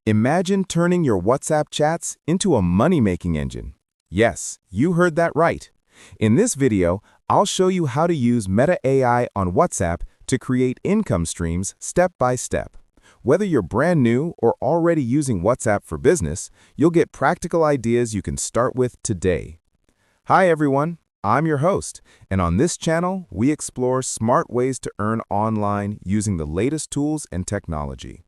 Imagine turning your WhatsApp chats into a money-making engine. Yes, you heard that right. In this video, I'll show you how to use Meta AI on WhatsApp to create income streams step by step. Whether you're brand new or already using WhatsApp for business, you'll get practical ideas you can start with today. Hi everyone, I'm your host, and on this channel, we explore smart ways to earn online using the latest tools and technology.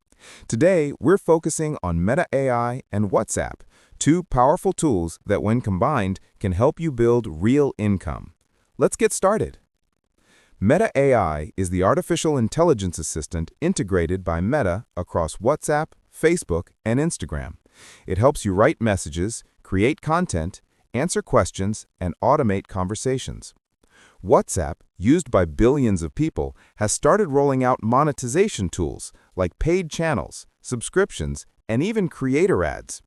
Today, we're focusing on Meta AI and WhatsApp, two powerful tools that when combined can help you build real income. Let's get started. Meta AI is the artificial intelligence assistant integrated by Meta across WhatsApp, Facebook, and Instagram. It helps you write messages, create content, answer questions, and automate conversations. WhatsApp, used by billions of people, has started rolling out monetization tools like paid channels, subscriptions, and even creator ads.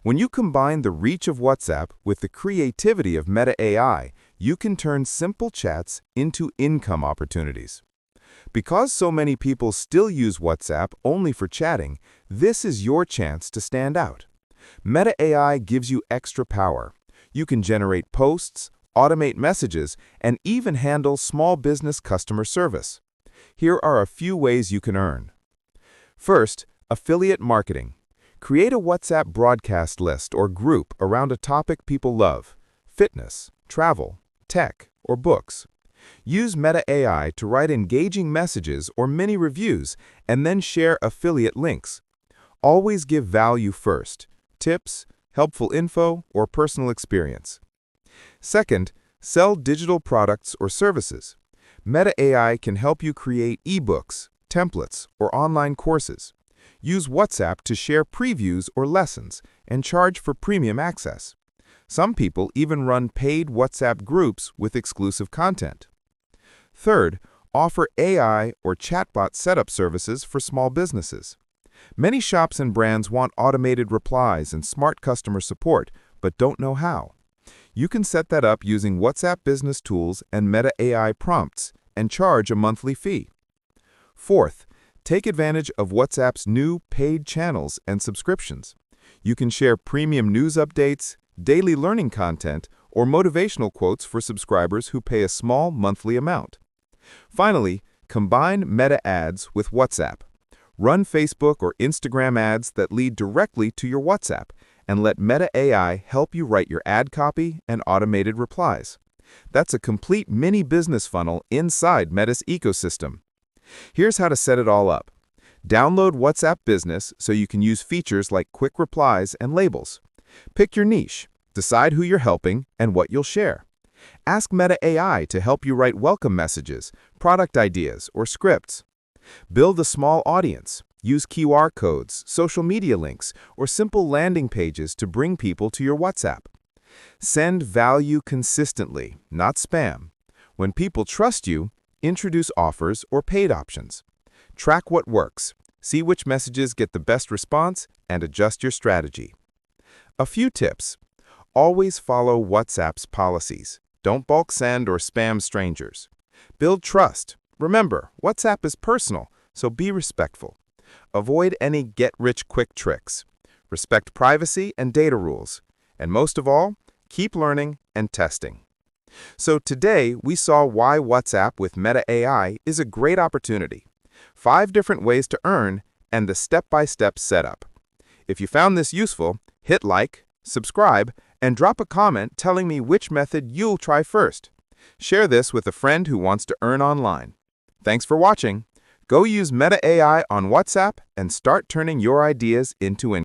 When you combine the reach of WhatsApp with the creativity of Meta AI, you can turn simple chats into income opportunities. Because so many people still use WhatsApp only for chatting, this is your chance to stand out. Meta AI gives you extra power. You can generate posts, automate messages, and even handle small business customer service. Here are a few ways you can earn. First, affiliate marketing. Create a WhatsApp broadcast list or group around a topic people love: fitness, travel, tech, or books. Use Meta AI to write engaging messages or mini reviews and then share affiliate links. Always give value first: tips, helpful info, or personal experience. Second, sell digital products or services. Meta AI can help you create ebooks, templates, or online courses. Use WhatsApp to share previews or lessons and charge for premium access. Some people even run paid WhatsApp groups with exclusive content. Third, offer AI or chatbot setup services for small businesses. Many shops and brands want automated replies and smart customer support, but don't know how. You can set that up using WhatsApp business tools and Meta AI prompts and charge a monthly fee. Fourth, take advantage of WhatsApp's new paid channels and subscriptions. You can share premium news updates, daily learning content, or motivational quotes for subscribers who pay a small monthly amount. Finally, combine Meta ads with WhatsApp. Run Facebook or Instagram ads that lead directly to your WhatsApp, and let Meta AI help you write your ad copy and automated replies. That's a complete mini business funnel inside Meta's ecosystem. Here's how to set it all up. Download WhatsApp Business so you can use features like quick replies and labels. Pick your niche, decide who you're helping, and what you'll share. Ask Meta AI to help you write welcome messages, product ideas, or scripts. Build a small audience. Use QR codes, social media links, or simple landing pages to bring people to your WhatsApp. Send value consistently, not spam. When people trust you, introduce offers or paid options. Track what works, see which messages get the best response, and adjust your strategy. A few tips. Always follow WhatsApp's policies. Don't bulk send or spam strangers. Build trust. Remember, WhatsApp is personal, so be respectful. Avoid any get-rich-quick tricks. Respect privacy and data rules. And most of all, keep learning and testing. So today, we saw why WhatsApp with Meta AI is a great opportunity. 5 different ways to earn and the step-by-step setup. If you found this useful, hit like, subscribe, and drop a comment telling me which method you'll try first. Share this with a friend who wants to earn online. Thanks for watching. Go use Meta AI on WhatsApp and start turning your ideas into income.